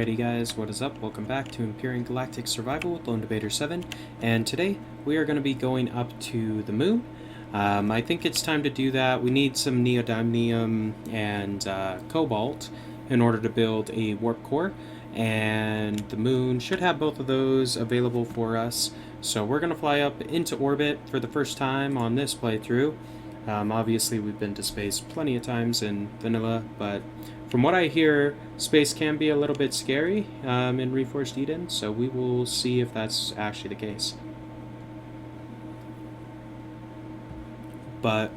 Alrighty guys, what is up? Welcome back to Empyrion Galactic Survival with Lone Debater 7, and today we are going to be going up to the moon. I think it's time to do that. We need some neodymium and cobalt in order to build a warp core, and the moon should have both of those available for us. So we're going to fly up into orbit for the first time on this playthrough. Obviously we've been to space plenty of times in vanilla, but from what I hear, space can be a little bit scary in Reforged Eden, so we will see if that's actually the case. But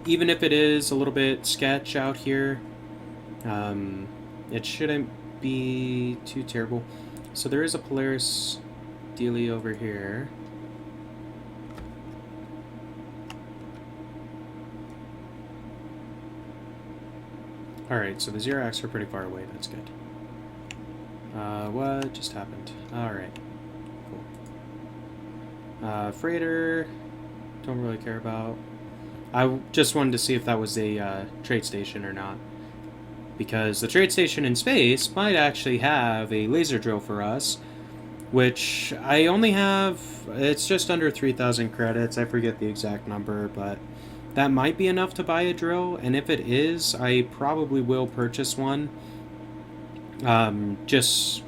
even if it is a little bit sketch out here, it shouldn't be too terrible. So there is a Polaris dealie over here. Alright, so the Xerax are pretty far away, that's good. What just happened? Alright, cool. Freighter, don't really care about. I just wanted to see if that was a trade station or not. Because the trade station in space might actually have a laser drill for us, which I only have, it's just under 3,000 credits, I forget the exact number, but that might be enough to buy a drill, and if it is, I probably will purchase one. Just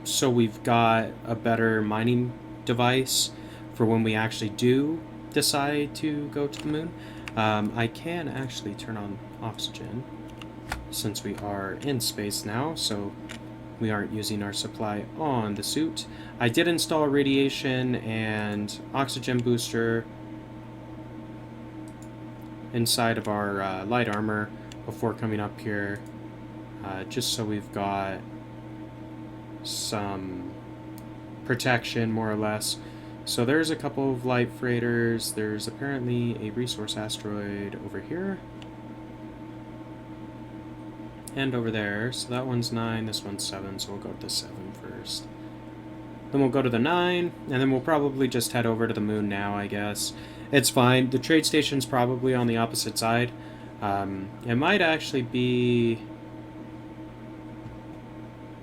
so we've got a better mining device for when we actually do decide to go to the moon. I can actually turn on oxygen since we are in space now, so we aren't using our supply on the suit. I did install radiation and oxygen booster inside of our light armor before coming up here, just so we've got some protection more or less. So there's a couple of light freighters. There's apparently a resource asteroid over here and over there. So that one's 9, this one's 7, so we'll go with the 7 first. Then we'll go to the 9, and then we'll probably just head over to the moon now, I guess. It's fine. The trade station's probably on the opposite side. It might actually be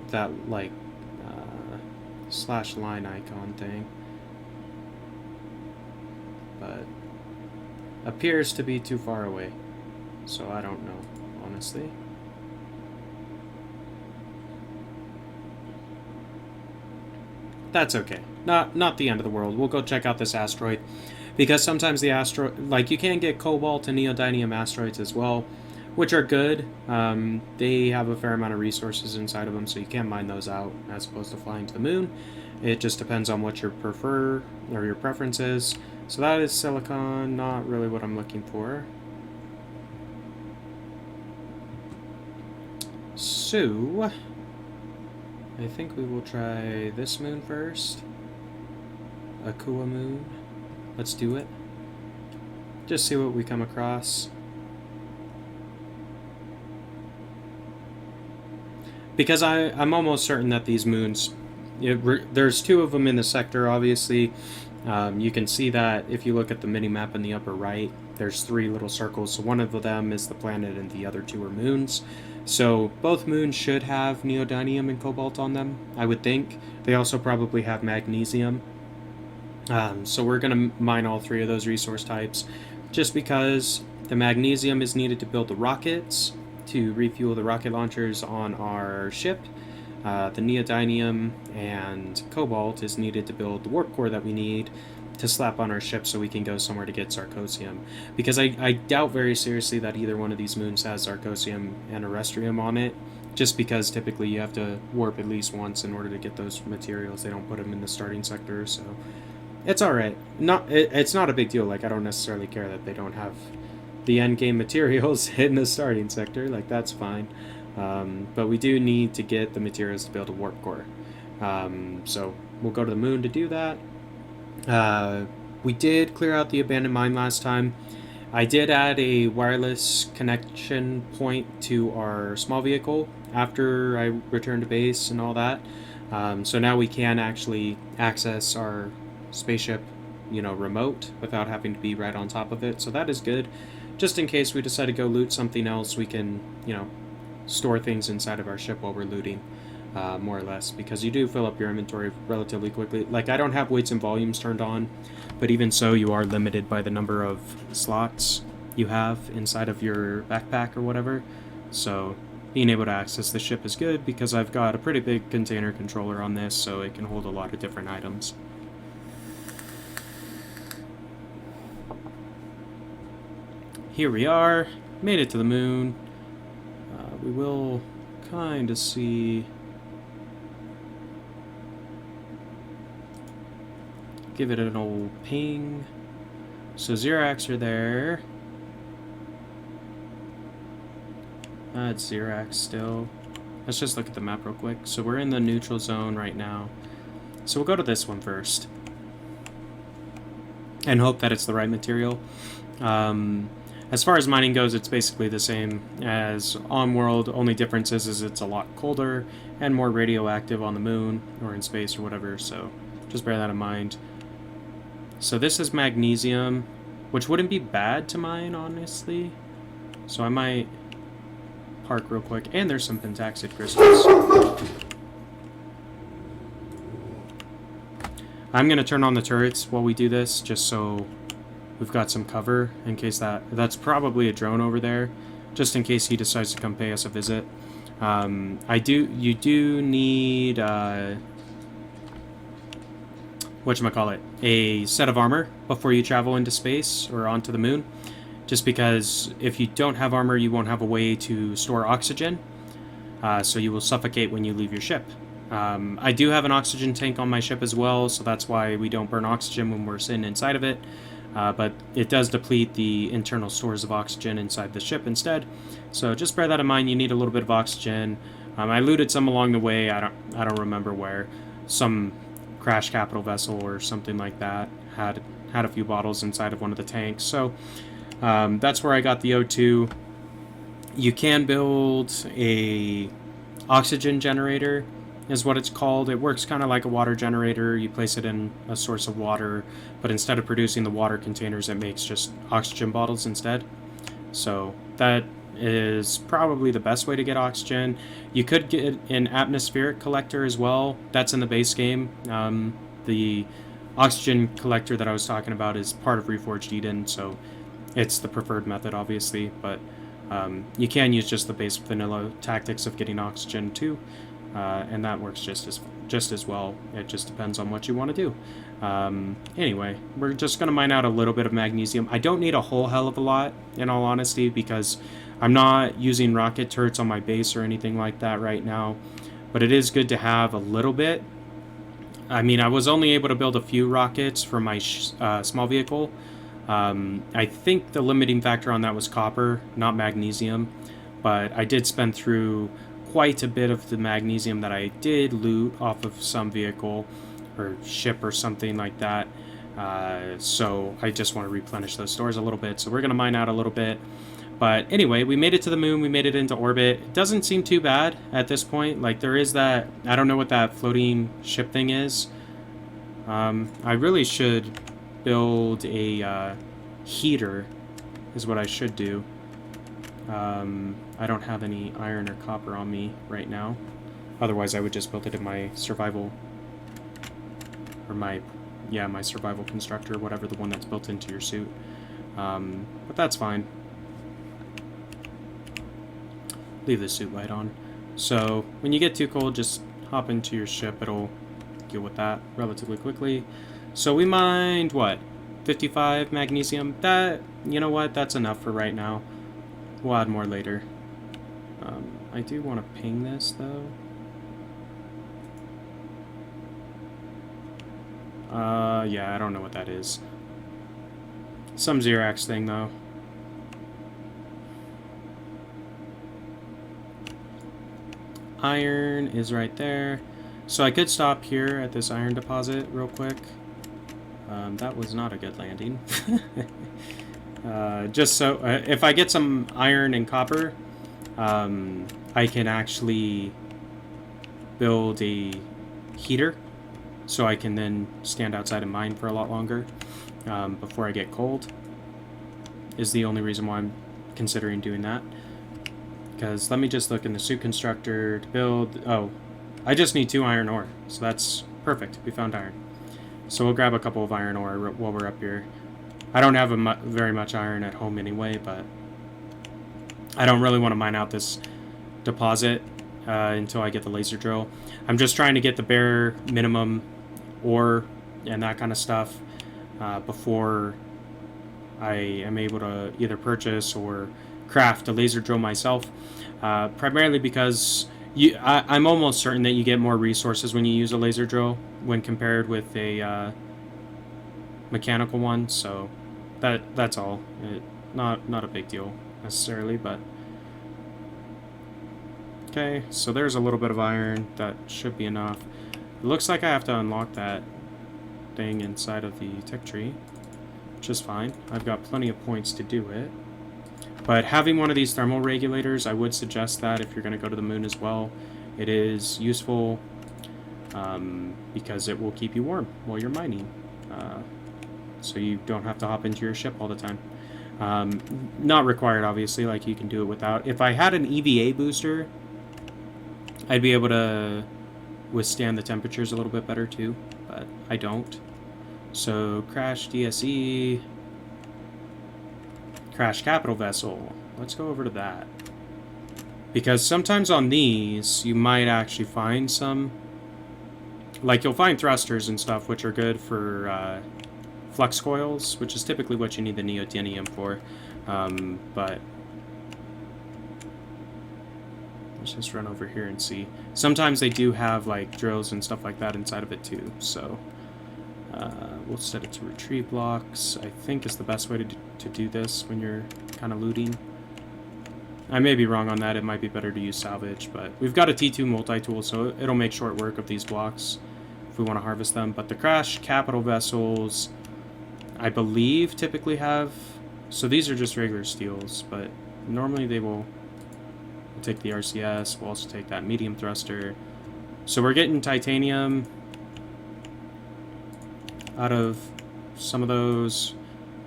that, like, slash line icon thing. But appears to be too far away. So I don't know, honestly. That's okay. Not the end of the world. We'll go check out this asteroid. Because sometimes the asteroid, like, you can get cobalt and neodymium asteroids as well, which are good. They have a fair amount of resources inside of them, so you can mine those out as opposed to flying to the moon. It just depends on what you prefer or your preference is. So that is silicon, not really what I'm looking for. So I think we will try this moon first. Akua moon. Let's do it. Just see what we come across. Because I'm almost certain that these moons, there's 2 of them in the sector, obviously. You can see that if you look at the mini-map in the upper right, there's 3 little circles. So one of them is the planet and the other 2 are moons. So both moons should have neodymium and cobalt on them, I would think. They also probably have magnesium. So we're going to mine all 3 of those resource types, just because the magnesium is needed to build the rockets, to refuel the rocket launchers on our ship. The neodymium and cobalt is needed to build the warp core that we need to slap on our ship so we can go somewhere to get Sarcosium. Because I doubt very seriously that either one of these moons has Sarcosium and Erestrium on it, just because typically you have to warp at least once in order to get those materials. They don't put them in the starting sector, so it's alright. It's not a big deal. Like, I don't necessarily care that they don't have the end game materials in the starting sector. Like, that's fine. But we do need to get the materials to build a warp core. So we'll go to the moon to do that. We did clear out the abandoned mine last time. I did add a wireless connection point to our small vehicle after I returned to base and all that. So now we can actually access our spaceship, remote without having to be right on top of it. So that is good. Just in case we decide to go loot something else, we can, store things inside of our ship while we're looting, more or less, because you do fill up your inventory relatively quickly. Like, I don't have weights and volumes turned on, but even so, you are limited by the number of slots you have inside of your backpack or whatever. So being able to access the ship is good because I've got a pretty big container controller on this, so it can hold a lot of different items. Here we are, made it to the moon. We will kind of see... Give it an old ping. So Xerax are there. It's Xerax still. Let's just look at the map real quick. So we're in the neutral zone right now. So we'll go to this one first. And hope that it's the right material. As far as mining goes, it's basically the same as on-world. Only difference is it's a lot colder and more radioactive on the moon or in space or whatever. So just bear that in mind. So this is magnesium, which wouldn't be bad to mine, honestly. So I might park real quick. And there's some pentaxid crystals. I'm going to turn on the turrets while we do this, just so we've got some cover in case that's probably a drone over there, just in case he decides to come pay us a visit. You do need whatchamacallit, a set of armor before you travel into space or onto the moon, just because if you don't have armor, you won't have a way to store oxygen, so you will suffocate when you leave your ship. I do have an oxygen tank on my ship as well, so that's why we don't burn oxygen when we're sitting inside of it. But it does deplete the internal stores of oxygen inside the ship instead. So just bear that in mind. You need a little bit of oxygen. I looted some along the way. I don't remember where. Some crash capital vessel or something like that had a few bottles inside of one of the tanks. So that's where I got the O2. You can build a oxygen generator, is what it's called. It works kind of like a water generator. You place it in a source of water, but instead of producing the water containers, it makes just oxygen bottles instead. So that is probably the best way to get oxygen. You could get an atmospheric collector as well. That's in the base game. The oxygen collector that I was talking about is part of Reforged Eden, so it's the preferred method, obviously, but you can use just the base vanilla tactics of getting oxygen too. And that works just as well. It just depends on what you want to do. Anyway, we're just going to mine out a little bit of magnesium. I don't need a whole hell of a lot, in all honesty, because I'm not using rocket turrets on my base or anything like that right now. But it is good to have a little bit. I mean, I was only able to build a few rockets for my small vehicle. I think the limiting factor on that was copper, not magnesium. But I did spend through quite a bit of the magnesium that I did loot off of some vehicle or ship or something like that. So I just want to replenish those stores a little bit. So we're going to mine out a little bit. But anyway, we made it to the moon. We made it into orbit. It doesn't seem too bad at this point. Like, there is that... I don't know what that floating ship thing is. I really should build a heater is what I should do. I don't have any iron or copper on me right now. Otherwise, I would just build it in my survival... Or my survival constructor, whatever, the one that's built into your suit. But that's fine. Leave the suit light on. So, when you get too cold, just hop into your ship. It'll deal with that relatively quickly. So we mined, what? 55 magnesium? That, you know what? That's enough for right now. We'll add more later. I do want to ping this, though. Yeah, I don't know what that is. Some Xerax thing, though. Iron is right there. So I could stop here at this iron deposit real quick. That was not a good landing. Just so... if I get some iron and copper, I can actually build a heater. So I can then stand outside and mine for a lot longer before I get cold. Is the only reason why I'm considering doing that. Because let me just look in the suit constructor to build. Oh, I just need 2 iron ore, so that's perfect. We found iron. So we'll grab a couple of iron ore while we're up here. I don't have very much iron at home anyway, but I don't really want to mine out this deposit until I get the laser drill. I'm just trying to get the bare minimum ore and that kind of stuff before I am able to either purchase or craft a laser drill myself. Primarily because I'm almost certain that you get more resources when you use a laser drill when compared with a mechanical one, so that's all. Not a big deal necessarily, but okay. So there's a little bit of iron. That should be enough. It looks like I have to unlock that thing inside of the tech tree, which is fine. I've got plenty of points to do it. But having one of these thermal regulators, I would suggest that if you're going to go to the moon as well. It is useful because it will keep you warm while you're mining. So you don't have to hop into your ship all the time. Not required, obviously, like you can do it without. If I had an EVA booster, I'd be able to withstand the temperatures a little bit better too, but I don't. So crash DSE, crash capital vessel. Let's go over to that. Because sometimes on these, you might actually find some, like you'll find thrusters and stuff, which are good for flux coils, which is typically what you need the neodymium for. But let's just run over here and see. Sometimes they do have like drills and stuff like that inside of it too. So we'll set it to retrieve blocks. I think is the best way to do this when you're kind of looting. I may be wrong on that. It might be better to use salvage, but we've got a T2 multi-tool, so it'll make short work of these blocks if we want to harvest them. But the crash capital vessels, I believe, typically have... So these are just regular steels, but normally they will take the RCS. We'll also take that medium thruster. So we're getting titanium out of some of those,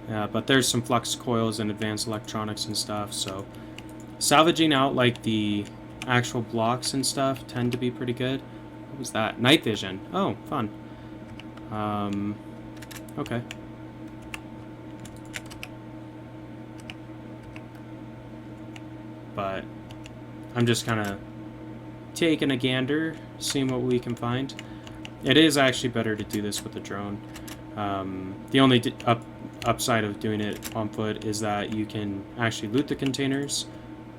but there's some flux coils and advanced electronics and stuff, so salvaging out like the actual blocks and stuff tend to be pretty good. What was that? Night vision. Oh, fun. Okay. But I'm just kind of taking a gander, seeing what we can find. It is actually better to do this with the drone. The only upside of doing it on foot is that you can actually loot the containers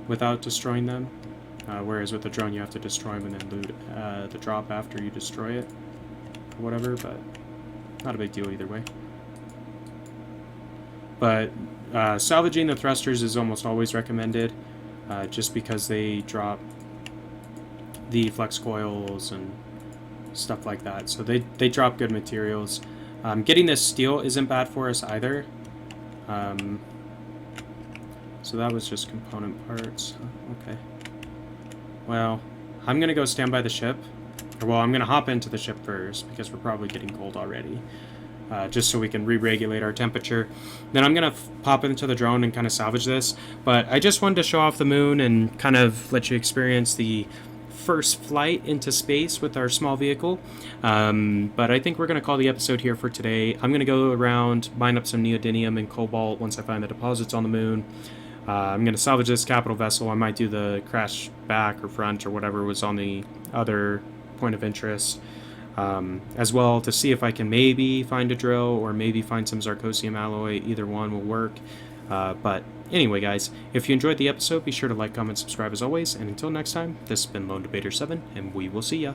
without destroying them, whereas with the drone you have to destroy them and then loot the drop after you destroy it or whatever, but not a big deal either way. But salvaging the thrusters is almost always recommended, just because they drop the flex coils and stuff like that, so they drop good materials. Getting this steel isn't bad for us either. So that was just component parts. Okay. Well, I'm going to go stand by the ship. Well, I'm going to hop into the ship first because we're probably getting cold already. Just so we can re-regulate our temperature. Then I'm going to pop into the drone and kind of salvage this. But I just wanted to show off the moon and kind of let you experience the first flight into space with our small vehicle. But I think we're going to call the episode here for today. I'm going to go around, mine up some neodymium and cobalt once I find the deposits on the moon. I'm going to salvage this capital vessel. I might do the crash back or front or whatever was on the other point of interest, as well, to see if I can maybe find a drill or maybe find some zirconium alloy. Either one will work. But anyway, guys, if you enjoyed the episode, be sure to like, comment, subscribe as always. And until next time, this has been Lone Debater 7, and we will see ya.